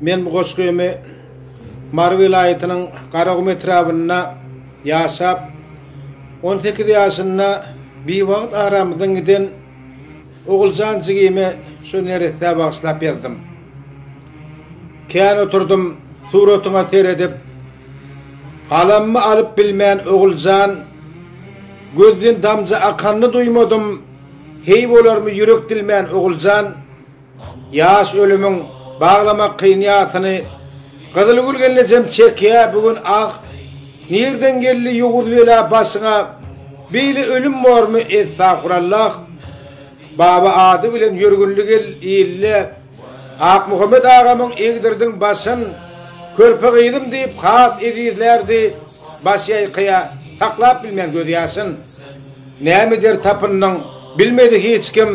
Men bu goşgöme Mar vilayetynyň Garagum etrabynda ýaşap 18 ýaşynda bir wagt aramyzdan giden Oguljan jigime şu nerede bagşlap ýazdım. Kän oturdum suratyňa seredip galammy alyp bilmän Oguljan gözden damja akanny duýmadym. Hey bolarmy ýürek dilmän Oguljan ýaş ölümüň baglamak kynýatyny Gydylgül gelnejem çekýä bugün nerden geldi ýogud wela başyňa beýle ölüm bormy estağfurullah baba ady bilen ýörgünlük ille Ak Muhammed agamyň egdirdiň başyn körpe gyýdym diýip hat edýärlerdi başy ýyqya taklap bilmän gödýäsin näme der tapynyň bilmedi hiç kim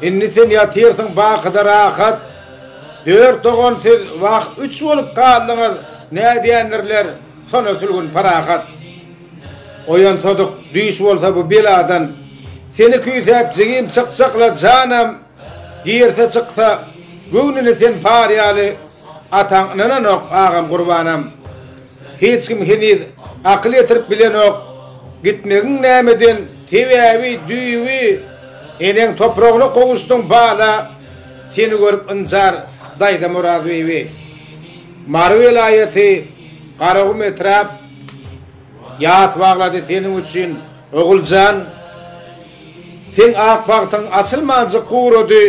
inni sen ýatyrsyň bakyda rahat 4 toğon tez wagt 3 bolup galdyňyz näme diýenlerler son ötülgün parahat oyan soduk düýüş bolsa bu beladan seni küýtäp jigim çykçakla janam ýerde çyksa göwnüne sen parýaly ataňyna ok agam gurbanam hiç kim heni akly ýetirip bilen ok gitmegiň nämeden tebäbi düýüwi enen topragyna gowuşdyň bala seni görüp ynjar daýda murad beýbi Mar vilayeti Garagum etrap ýat baglady senin üçin Oguljan sen akbagtyň açylmanjy gurady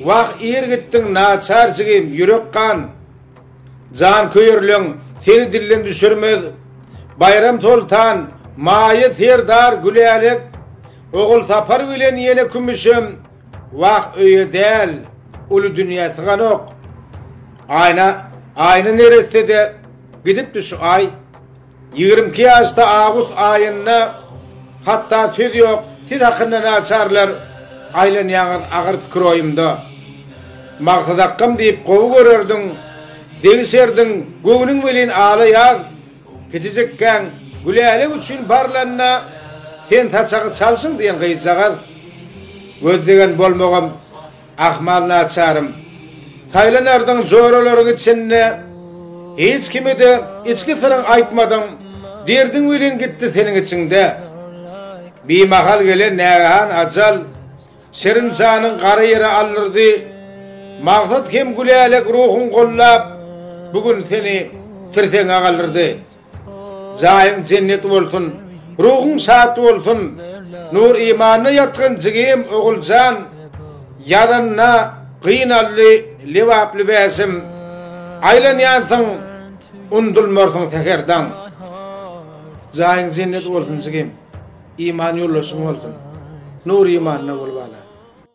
wagt ýer gitdiň naçar jigim ýürek kan jan köýürleň seni dillen düşürmez bayram toltan maýy terdar gülälek ogul tapar bilen ýene kümüşüm wagt öýe däl uly dünýä tyganok ayna neresede gidip düş ay 22 ýaşda Agut aýyna hatta söz ýok siz hakynda açarlar aýlan ýaňyz agyryp kiroýumda magsadatym diýip gowy görerdiň degiserdiň göwnüň bilen ala ýaz keçijekkäň gülälik üçin barlanna sen taçagy çalsyň diýen gyýjagaz gözdegen bolmagam ahmalna açarym taýlanardyň zoralaryň içinde hiç kimi de içki tyryň aýtmadyň derdiň bilen gitdi seniň içinde bir mahal gele nähan ajal şerin janyň gara ýere alyrdy maksat hem gülälek ruhun gollap bugün seni tirteň agalyrdy jaýyň cennet bolsun ruhun saat bolsun nur imanyna ýatgan jigim Oguljan ýadanna gynally lewaply wäsim aýlan ýansyň undulmarsyň tegerdan jaýyň cennet bolsun jigim iman ýollaşyň bolsun nur imanna bolbala